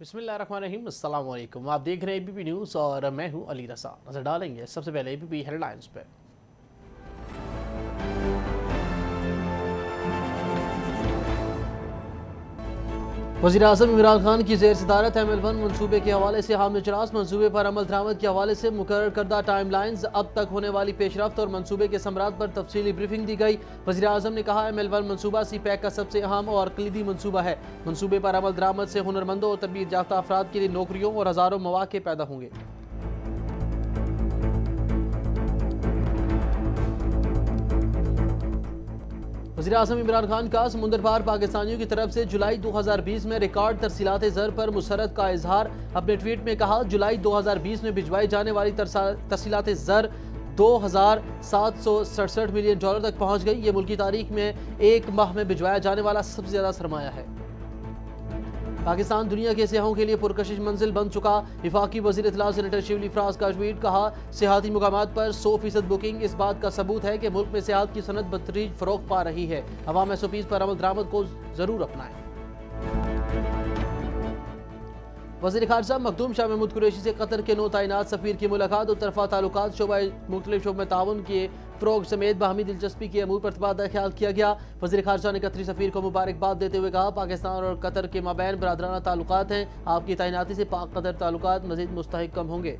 बिस्मिल्लाहिर्रहमानिर्रहीम। अस्सलाम वालेकुम। आप देख रहे हैं एबीपी न्यूज़ और मैं हूं अली रसा। नजर डालेंगे सबसे पहले एबीपी हेडलाइंस पे। वज़ीर-ए-आज़म इमरान खान की ज़ेर सदारत ML1 मनसूबे के हवाले से हामिल इजलास। मनसूबे पर अमल दरामद के हवाले से मुकर्रर करदा टाइम लाइन्स, अब तक होने वाली पेशरफ्त और मनसूबे के समरात पर तफसीली ब्रीफिंग दी गई। वज़ीर-ए-आज़म ने कहा ML1 मनसूबा CPEC का सबसे अहम और कलीदी मनसूबा है। मनसूबे पर अमल दरामद से हुनरमंदों और तरबियत याफ्ता अफराद के लिए नौकरियों और हज़ारों मौक़े पैदा होंगे। वज़ीर-ए-आज़म इमरान खान का समुंदर पार पाकिस्तानियों की तरफ से जुलाई 2020 में रिकॉर्ड तरसीलात ज़र पर मुसरत का इजहार। अपने ट्वीट में कहा, जुलाई 2020 में भिजवाई जाने वाली तरसीलात ज़र $2,767 मिलियन तक पहुँच गई। ये मुल्की तारीख में एक माह में भिजवाया जाने वाला सबसे ज़्यादा सरमाया है। पाकिस्तान दुनिया के सियाहों के लिए पुरकशिश मंजिल बन चुका। वफाकी वज़ीर इत्तला सेनेटर शिवली फराज का ट्वीट, कहा सियाहती मुकामात पर 100% बुकिंग इस बात का सबूत है कि मुल्क में सियाहत की सनत बदतरीज फ़रोग़ पा रही है। अवाम SOPs पर अमल दरामद को ज़रूर अपनाएं। वज़ीर ख़ारिजा मखदूम शाह महमूद कुरैशी से कतर के नौ तैनात सफ़ीर की मुलाकात। दो तरफ़ा ताल्लुकात, मुख्तलिफ शोबों में ताउन के फ़रोग़ समेत बाहमी दिलचस्पी के अमूर पर तबादला ख्याल किया गया। वज़ीर ख़ारिजा ने कतरी सफ़ीर को मुबारकबाद देते हुए कहा, पाकिस्तान और कतर के माबैन बरादराना ताल्लुकात हैं। आपकी तैनाती से पाक कतर ताल्लुकात मज़ीद मुस्तहकम होंगे।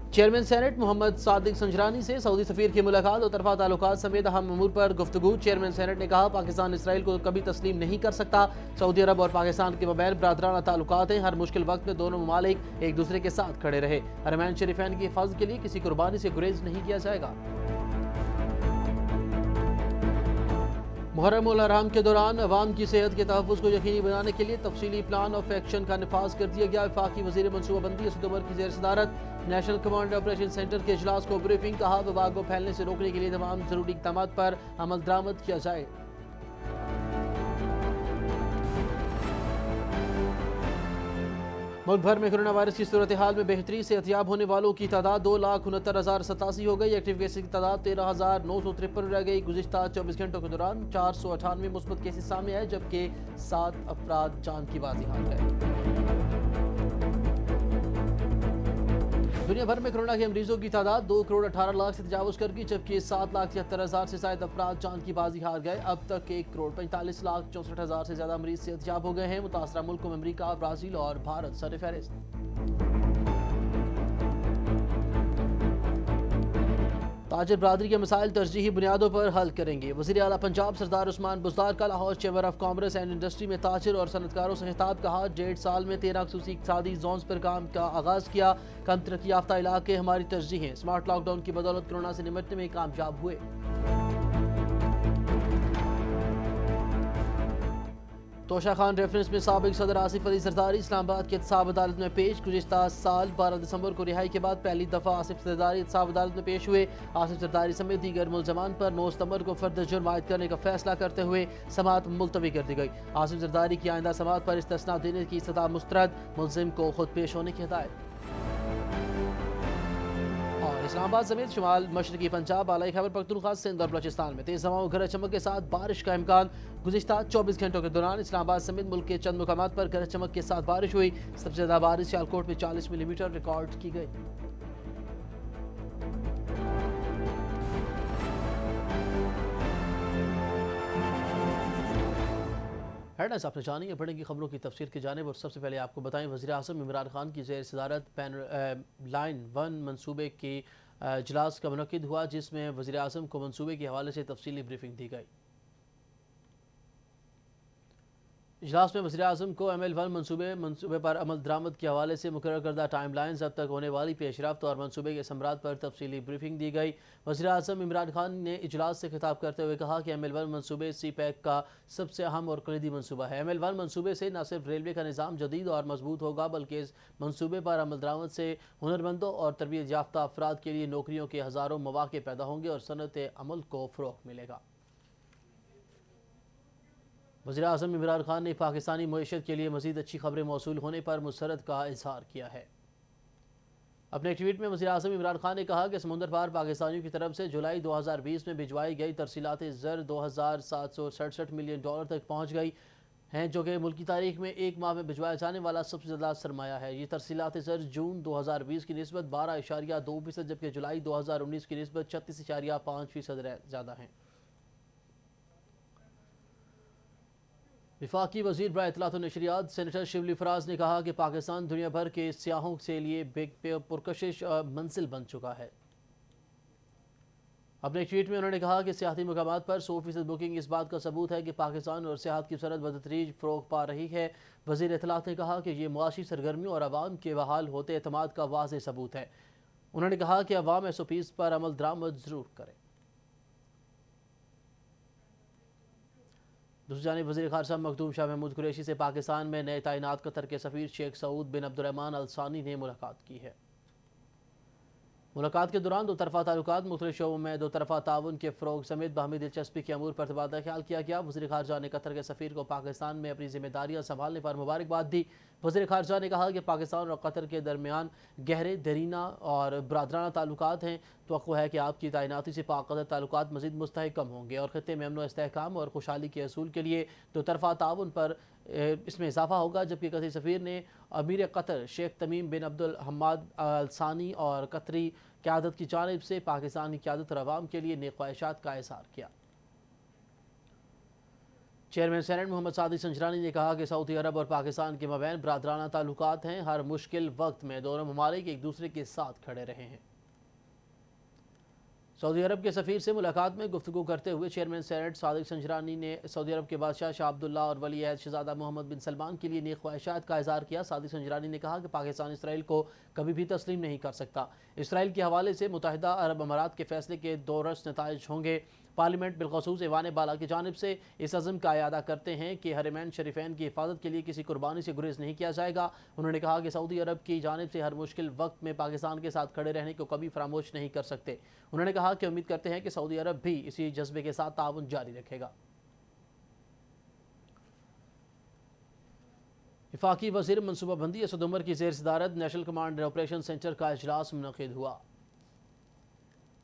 चेयरमैन सेनेट मोहम्मद सादिक संजरानी से सऊदी सफ़ीर की मुलाकात। और तरफ़ा ताल्लुकात समेत अहम अमूर पर गुफ्तगू। चेयरमैन सेनेट ने कहा, पाकिस्तान इसराइल को कभी तस्लीम नहीं कर सकता। सऊदी अरब और पाकिस्तान के मबैन बरादराना ताल्लुकात हैं। हर मुश्किल वक्त में दोनों ममालिक एक दूसरे के साथ खड़े रहे। हरमैन शरीफैन की हिफाजत के लिए किसी कुर्बानी से गुरेज नहीं किया जाएगा। मुहर्रम उल हराम के दौरान अवाम की सेहत के तहफ़्फ़ुज़ को यकीनी बनाने के लिए तफसीली प्लान ऑफ एक्शन का नफाज कर दिया गया। वफाकी वज़ीर मनसूबाबंदी असद उमर की ज़ेर सदारत नेशनल कमांड ऑपरेशन सेंटर के इजलास को ब्रीफिंग। कहा, वबा को फैलने से रोकने के लिए तमाम ज़रूरी इक़दाम पर अमल दरामद किया जाए। मुल्क भर में कोरोना वायरस की सूरत हाल में बेहतरी। से एहतियाब होने वालों की तादाद 2,69,087 हो गई। एक्टिव केसेस की तादाद 13,953 रह गई। गुज़िश्ता 24 घंटों के दौरान 498 मुस्बत केसेस सामने आए, जबकि 7 अफराद जान की बाजी हार गए। दुनिया भर में कोरोना के मरीजों की तादाद 2,18,00,000 से तजावुज़ कर गई, जबकि 7,73,000 से ज़ायद अफराद जान की बाजी हार गए। अब तक 1,45,64,000 से ज़्यादा मरीज सेहतयाब हो गए हैं। मुतासरा मुल्कों में अमरीका, ब्राज़ील और भारत सरफ़हरिस्त। ताजिर बरादरी के मसाइल तरजीही बुनियादों पर हल करेंगे। वज़ीर आला पंजाब सरदार उस्मान बुज़दार का Lahore chamber of commerce and industry में ताजिर और सनतकारों से खिताब। कहा, 1.5 साल में 13 ख़ुसूसी इक़्तिसादी जोन्स पर काम का आगाज़ किया। कम तरक्की याफ्ता इलाके हमारी तरजीह हैं। स्मार्ट लॉकडाउन की बदौलत कोरोना से निपटने में कामयाब हुए। तोशा खान रेफरेंस में साबिक सदर आसिफ अली जरदारी इस्लामाबाद की एहतसाब अदालत में पेश। गुज़िश्ता साल 12 दिसंबर को रिहाई के बाद पहली दफ़ा आसिफ जरदारी एहतसाब अदालत में पेश हुए। आसिफ जरदारी समेत दीगर मुलज़मान पर 9 सितंबर को फर्द जुर्म आयद करने का फैसला करते हुए समाअत मुलतवी कर दी गई। आसिफ जरदारी की आइंदा समाअत पर इस्तिस्ना देने की सदा मुस्तरद, मुलजिम को खुद पेश होने की हिदायत। और इस्लामाबाद समेत शुमाल मशरकी पंजाब, बालाई खैबर पख्तूनख्वा, सिंध और बलोचिस्तान में तेज हवाओं गरज चमक के साथ बारिश का इम्कान। गुज़िश्ता 24 घंटों के दौरान इस्लामाबाद समेत मुल्क के चंद मुकामात पर गरज चमक के साथ बारिश हुई। सबसे ज़्यादा बारिश सियालकोट में 40 मिलीमीटर रिकॉर्ड की गई। हेडलाइंस आपने जानी है, बढ़ेंगी खबरों की तफसीर की जानिब। और सबसे पहले आपको बताएं, वज़ीर-ए-आज़म इमरान खान की ज़ेर सदारत लाइन 1 मनसूबे की इजलास का मुनक़िद हुआ, जिसमें वज़ीर-ए-आज़म को मनसूबे के हवाले से तफसीली ब्रीफिंग दी गई। इजलास में वज़ीर-ए-आज़म को ML1 मनसूबे पर अमल दरामद के हवाले से मुकर्रर करदा टाइम लाइन्स, अब तक होने वाली पेशरफ्त और मनसूबे के समरात पर तफसीली ब्रीफिंग दी गई। वज़ीर-ए-आज़म इमरान खान ने इजलास से खिताब करते हुए कहा कि ML1 मनसूबे CPEC का सबसे अहम और कलीदी मनसूबा है। ML1 मनसूबे से न सिर्फ रेलवे का निज़ाम जदीद और मजबूत होगा, बल्कि इस मनसूबे पर अमल दरामद से हुनरमंदों और तरबियत याफ्ता अफराद के लिए नौकरियों के हज़ारों मौक़े पैदा होंगे और सनत अमल को फ़रोग़ मिलेगा। वज़ीर-ए-आज़म इमरान खान ने पाकिस्तानी मईशत के लिए मज़ीद अच्छी खबरें मौसूल होने पर मुसरत का इजहार किया है। अपने ट्वीट में वज़ीर-ए-आज़म इमरान खान ने कहा कि समुंदर पार पाकिस्तानियों की तरफ से जुलाई 2020 में भिजवाई गई तरसीलात ज़र $2,767 मिलियन तक पहुँच गई। ہیں جو کہ ملکی تاریخ میں ایک ماہ میں بھجوایا جانے والا سب سے زیادہ سرمایہ ہے۔ یہ ترسیلات زر جون 2020 کی نسبت 12.2% جبکہ جولائی 2019 کی نسبت 36.5% زیادہ ہیں۔ وفاقی وزیر برائے اطلاعات و نشریات سینیٹر شبلی فراز نے کہا کہ پاکستان دنیا بھر کے سیاحوں کے لیے پرکشش منزل بن چکا ہے۔ اپنے ایک ٹویٹ میں انہوں نے کہا کہ سیاحتی مقامات پر 100% بکنگ اس بات کا ثبوت ہے کہ پاکستان اور سیاحت کی صنعت بتدریج فروغ پا رہی ہے۔ وزیر اطلاعات نے کہا کہ یہ معاشی سرگرمیوں اور عوام کے بحال ہوتے اعتماد کا واضح ثبوت ہے۔ انہوں نے کہا کہ عوام SOPs پر عمل درآمد ضرور کرے۔ دوسری جانب وزیر خارجہ مخدوم شاہ محمود قریشی سے پاکستان میں نئے تعینات قطر کے سفیر شیخ سعود بن عبدالرحمن ال ثانی نے ملاقات کی ہے۔ ملاقات کے دوران دو طرفہ تعلقات، مختلف شعبوں میں دو طرفہ تعاون کے فروغ سمیت باہمی دلچسپی کے امور پر تبادلہ خیال کیا گیا۔ وزیر خارجہ نے قطر کے سفیر کو پاکستان میں اپنی ذمہ داریاں سنبھالنے پر مبارکباد دی۔ وزیر خارجہ نے کہا کہ پاکستان اور قطر کے درمیان گہرے، دیرینہ اور برادرانہ تعلقات ہیں۔ توقع ہے کہ آپ کی تعیناتی سے پاک قطر تعلقات مزید مستحکم ہوں گے اور خطے میں امن و استحکام اور خوشحالی کے حصول کے لیے دو طرفہ تعاون پر اس میں اضافہ ہوگا۔ جبکہ قطری سفیر نے امیر قطر شیخ تمیم بن عبد الحماد ال ثانی اور قطری قیادت کی جانب سے پاکستانی قیادت اور عوام کے لیے نیک خواہشات کا اظہار کیا۔ چیئرمین سینیٹ محمد سعدی سنجرانی نے کہا کہ سعودی عرب اور پاکستان کے مابین برادرانہ تعلقات ہیں۔ ہر مشکل وقت میں دونوں ممالک ایک دوسرے کے ساتھ کھڑے رہے ہیں۔ سعودی عرب کے سفیر سے ملاقات میں گفتگو کرتے ہوئے چیئرمین سینیٹ صادق سنجرانی نے سعودی عرب کے بادشاہ شاہ عبداللہ اور ولی عہد شہزادہ محمد بن سلمان کے لیے نیک خواہشات کا اظہار کیا۔ صادق سنجرانی نے کہا کہ پاکستان اسرائیل کو کبھی بھی تسلیم نہیں کر سکتا۔ اسرائیل کے حوالے سے متحدہ عرب امارات کے فیصلے کے دو رس نتائج ہوں گے۔ پارلیمنٹ بالخصوص ایوان بالا کی جانب سے اس عزم کا اعادہ کرتے ہیں کہ حرمین شریفین کی حفاظت کے لیے کسی قربانی سے گریز نہیں کیا جائے گا۔ انہوں نے کہا کہ سعودی عرب کی جانب سے ہر مشکل وقت میں پاکستان کے ساتھ کھڑے رہنے کو کبھی فراموش نہیں کر سکتے۔ انہوں نے کہا کہ امید کرتے ہیں کہ سعودی عرب بھی اسی جذبے کے ساتھ تعاون جاری رکھے گا۔ وفاقی وزیر منصوبہ بندی اسد عمر کی زیر صدارت نیشنل کمانڈ آپریشن سینٹر کا اجلاس منعقد ہوا۔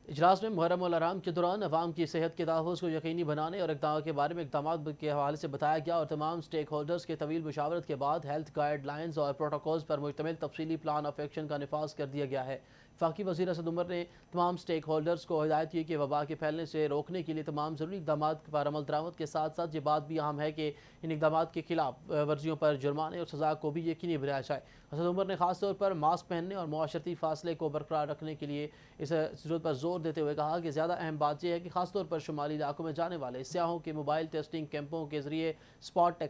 اجلاس میں محرم الحرام کے دوران عوام کی صحت کے تحفظ کو یقینی بنانے اور اقدامات کے بارے میں اقدامات کے حوالے سے بتایا گیا اور تمام سٹیک ہولڈرز کے طویل مشاورت کے بعد ہیلتھ گائیڈ لائنز اور پروٹوکولز پر مشتمل تفصیلی پلان آف ایکشن کا نفاذ کر دیا گیا ہے۔ وفاقی وزیر اسد عمر نے تمام سٹیک ہولڈرز کو ہدایت کی کہ وبا کے پھیلنے سے روکنے کے لیے تمام ضروری اقدامات پر عمل درآمد کے ساتھ ساتھ یہ بات بھی اہم ہے کہ ان اقدامات کے خلاف ورزیوں پر جرمانے اور سزا کو بھی یقینی بنایا جائے۔ اسد عمر نے خاص طور پر ماسک پہننے اور معاشرتی فاصلے کو برقرار رکھنے کے لیے اس ضرورت پر زور دیتے ہوئے کہا کہ زیادہ اہم بات یہ ہے کہ خاص طور پر شمالی علاقوں میں جانے والے سیاحوں کے موبائل ٹیسٹنگ کیمپوں کے ذریعے اسپاٹ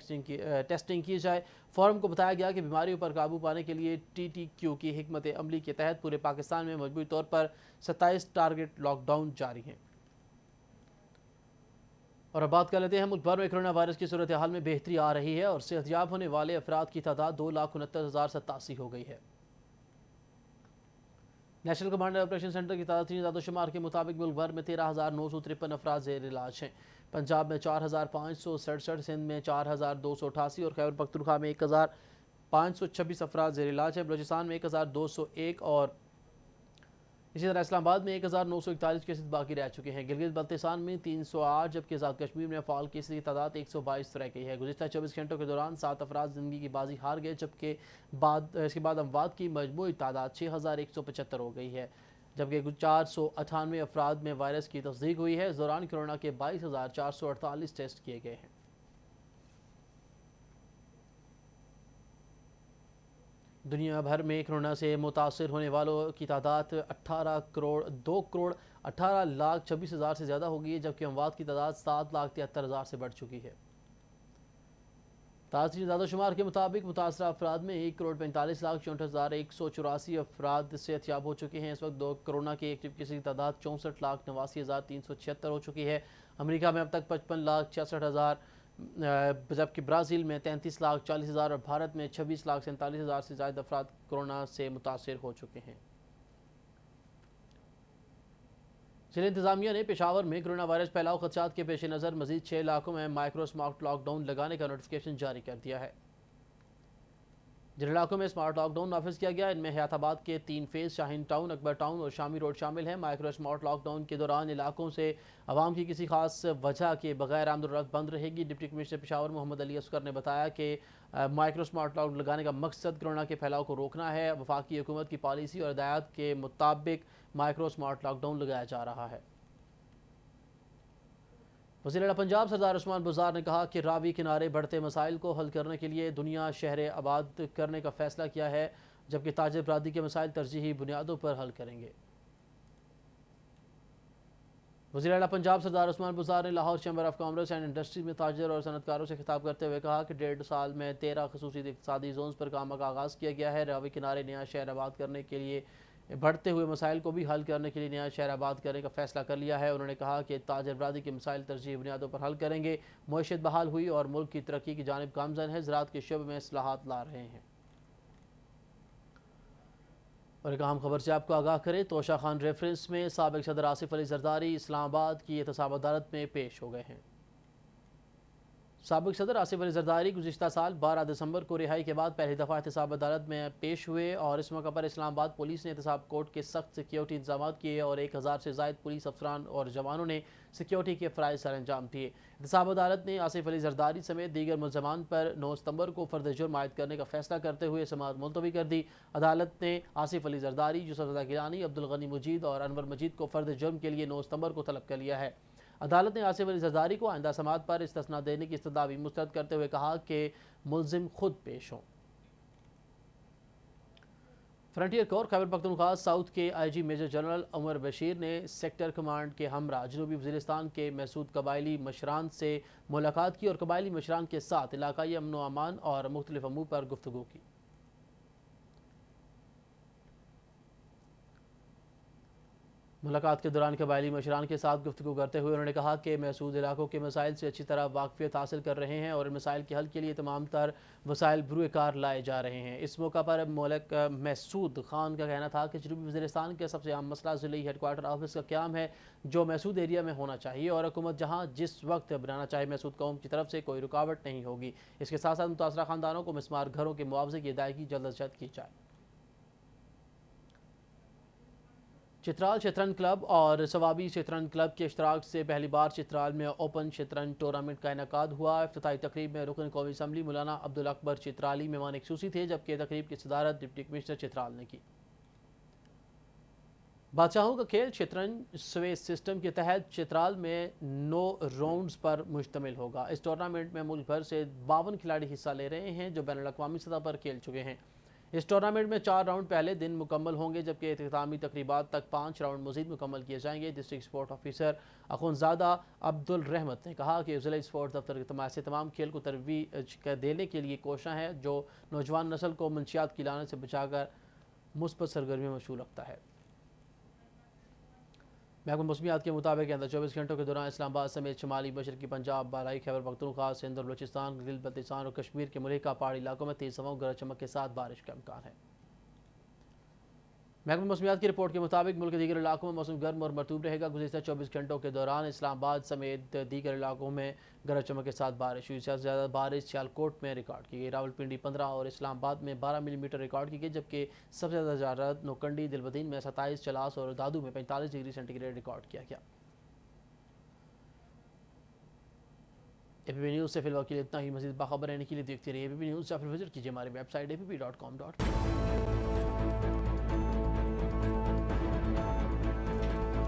ٹیسٹنگ کی جائے۔ فورم کو بتایا گیا کہ بیماریوں پر قابو پانے کے لیے TTQ کی حکمت عملی کے تحت پورے پاکستان میں مجموعی طور پر 27 ٹارگٹ لاک ڈاؤن جاری ہیں۔ اور اب بات کر لیتے ہیں ملک بھر میں کرونا وائرس کی صورتحال میں بہتری آ رہی ہے اور صحت یاب ہونے والے افراد کی تعداد 2,69,087 ہو گئی ہے۔ نیشنل کمانڈ آپریشن سینٹر کی تعداد اعداد و شمار کے مطابق ملک بھر میں 13,953 افراد زیر علاج ہیں۔ پنجاب میں 4,567، سندھ میں 4,288 اور خیبر پختونخوا میں 1,526 افراد زیر علاج ہیں۔ بلوچستان میں 1,201 اور اسی طرح اسلام آباد میں 1,941 کیسز باقی رہ چکے ہیں۔ گلگت بلتستان میں 308 جبکہ آزاد کشمیر میں فعال کیسز کی تعداد 122 رہ گئی ہے۔ گزشتہ 24 گھنٹوں کے دوران 7 افراد زندگی کی بازی ہار گئے جبکہ اس کے بعد اموات کی مجموعی تعداد 6,175 ہو گئی ہے جبکہ 498 افراد میں وائرس کی تصدیق ہوئی ہے۔ اس دوران کورونا کے 22,448 ٹیسٹ کیے گئے ہیں۔ دنیا بھر میں کرونا سے متاثر ہونے والوں کی تعداد 2,18,26,000 سے زیادہ ہو گئی ہے جبکہ اموات کی تعداد 7,73,000 سے بڑھ چکی ہے۔ تازہ اعداد و شمار کے مطابق متاثرہ افراد میں 1,45,64,184 افراد صحت یاب ہو چکے ہیں۔ اس وقت کورونا کے ایکٹیو کیسز کی تعداد 64,89,376 ہو چکی ہے۔ امریکہ میں اب تک 55,66,000 جبکہ برازیل میں 33,40,000 اور بھارت میں 26,47,000 سے زائد افراد کورونا سے متاثر ہو چکے ہیں۔ ضلع انتظامیہ نے پشاور میں کرونا وائرس پھیلاؤ خدشات کے پیش نظر مزید 6 علاقوں میں مائکرو اسمارٹ لاک ڈاؤن لگانے کا نوٹیفکیشن جاری کر دیا ہے۔ जिन इलाकों में स्मार्ट लॉक डाउन नाफिज किया गया इनमें हयाताबाद के 3 phase, Shaheen town, Akbar town और शामी रोड शामिल हैं। माइक्रो स्मार्ट लॉक डाउन के दौरान इलाकों से आवाम की किसी खास वजह के बगैर आमदोरफ्त बंद रहेगी। डिप्टी कमिश्नर पेशावर मोहम्मद अली असगर ने बताया कि माइक्रो स्मार्ट लॉक लगाने का मकसद कोरोना के फैलाव को रोकना है। वफाकी हुकूमत की पॉलिसी और हिदायत के मुताबिक माइक्रो स्मार्ट लॉक डाउन लगाया जा रहा है। वज़ीर आला पंजाब सरदार उस्मान बुज़दार ने कहा कि रावी किनारे बढ़ते मसाइल को हल करने के लिए दुनिया शहर आबाद करने का फ़ैसला किया है, जबकि ताजिर बरादरी के मसाइल तरजीही बुनियादों पर हल करेंगे। वज़ीर आला पंजाब सरदार उस्मान बुज़दार ने Lahore chamber of commerce and industries में ताजिर और सनतकारों से खिताब करते हुए कहा कि 1.5 साल में 13 खसूसी इक़्तिसादी जोन्स पर काम का आगाज़ किया गया है। रावी किनारे नया शहर आबाद करने के लिए बढ़ते हुए मसाइल को भी हल करने के लिए नया शहर आबाद करने का फैसला कर लिया है। उन्होंने कहा कि ताजिर बरादरी के मसाइल तरजीही बुनियादों पर हल करेंगे। मईशत बहाल हुई और मुल्क की तरक्की की जानिब गामज़न है। ज़राअत के शोबे में इस्लाहात ला रहे हैं। और एक अहम खबर से आपको आगाह करें, तोशा खान रेफरेंस में साबिक सदर आसिफ अली जरदारी इस्लामाबाद की एहतसाब अदालत में पेश हो गए हैं। साबिक सदर आसिफ अली जरदारी गुज़िश्ता साल 12 दिसंबर को रिहाई के बाद पहली दफ़ा एहतसाब अदालत में पेश हुए और इस मौके पर इस्लामाबाद पुलिस ने एहतसाब कोर्ट के सख्त सिक्योरिटी इंतजाम किए और 1000 से ज़ायद पुलिस अफसरान और जवानों ने सिक्योरिटी के फ़राइज़ सर अंजाम दिए। एहतसाब अदालत ने आसिफ अली जरदारी समेत दीगर मुलज़मान पर 9 सितंबर को फ़र्द जुर्म आयद करने का फैसला करते हुए समाअत मुलतवी कर दी। अदालत ने आसिफ अली जरदारी, यूसुफ रज़ा गिलानी, अब्दुल गनी मुजीद और अनवर मजीद को फ़र्द जुर्म के लिए 9 सितंबर को तलब कर लिया है। अदालत ने आसिफ अली जरदारी को आइंदा समाअत पर इस्तिस्ना देने की इस्तदा भी मुस्तरद करते हुए कहा कि मुलजिम खुद पेश हों। Frontier corps Khyber Pakhtunkhwa south के IG major general Umar Bashir ने सेक्टर कमांड के हमरा जनूबी वज़ीरिस्तान के महसूद कबायली मशरान से मुलाकात की और कबायली मशरान के साथ इलाकाई अमन व अमान और मुख्तलिफ अमूर पर गुफ्तगू की। मुलाकात के दौरान कबायली मशरान के साथ गुफ्तगू करते हुए उन्होंने कहा कि महसूद इलाकों के मसाइल से अच्छी तरह वाकफियत हासिल कर रहे हैं और इन मसाइल के हल के लिए तमाम तर वसाइल बरूए कार लाए जा रहे हैं। इस मौका पर मौलक महसूद खान का कहना था कि जनूबी वज़ीरिस्तान का सबसे अहम मसला ज़िली हेडक्वार्टर ऑफिस का क़याम है, जो महसूद एरिया में होना चाहिए और हुकूमत जहाँ जिस वक्त बनाना चाहे महसूद कौम की तरफ से कोई रुकावट नहीं होगी। इसके साथ साथ मुतासरा ख़ानदानों को मिसमार घरों के मुआवजे की अदायगी जल्द अज जल्द की जाए। चित्राल शतरंज क्लब और सवाबी शतरंज क्लब के इश्तराक से पहली बार चित्राल में ओपन शतरंज टूर्नामेंट का इनेकाद हुआ। इफ्तिताई तकरीब में रुकन कौमी असम्बली मौलाना अब्दुल अकबर चित्राली मेहमान खुसूसी थे, जबकि तकरीब की सदारत डिप्टी कमिश्नर चित्राल ने की। बादशाहों का खेल शतरंज स्वे सिस्टम के तहत चित्राल में 9 राउंड्स पर मुश्तमिल होगा। इस टूर्नामेंट में मुल्क भर से 52 खिलाड़ी हिस्सा ले रहे हैं, जो बैनुल अक़वामी सतह पर खेल चुके हैं। इस टूर्नामेंट में 4 राउंड पहले दिन मुकम्मल होंगे, जबकि इख्तितामी तकरीबात तक 5 राउंड मजीद मुकम्मल किए जाएंगे। District sport officer Akhundzada Abdul रहमत ने कहा कि ज़िला स्पोर्ट्स दफ्तर के तमाम खेल को तरवीज देने के लिए कोशिश है, जो नौजवान नस्ल को मंशियात की लानत से बचाकर मुस्बत सरगर्मी में मशगूल रखता है। महकमा मौसमियात के मुताबिक आइंदा 24 घंटों के दौरान इस्लामाबाद समेत शुमाली मशरकी पंजाब, बालाई खैबर पख्तूनख्वा, सिंध और बलूचिस्तान, गिल बल्तिस्तान और कश्मीर के मुल्का पहाड़ी इलाकों में तेज़ हवाओं, गरज चमक के साथ बारिश का इम्कान है। महकमा मौसमियात की रिपोर्ट के मुताबिक मुल्क के दीगर इलाकों में मौसम गर्म और मरतूब रहेगा। गुज़िश्ता 24 घंटों के दौरान इस्लामाबाद समेत दीगर इलाकों में गरज चमक के साथ बारिश हुई। सबसे ज़्यादा बारिश सियालकोट में रिकॉर्ड की गई। रावलपिंडी 15 और इस्लामाबाद में 12 मिलीमीटर रिकॉर्ड की गई, जबकि सबसे ज़्यादा हरारत नोकंडी, दिलबदीन में 27, चलास और दादू में 45 डिग्री सेंटीग्रेड रिकॉर्ड किया गया। APP न्यूज़ से फिलहाल के लिए इतना ही। मज़ीद बाखबर रहने के लिए देखते रहिए APP न्यूज़ या फिर विजिट कीजिए हमारी वेबसाइट app.com.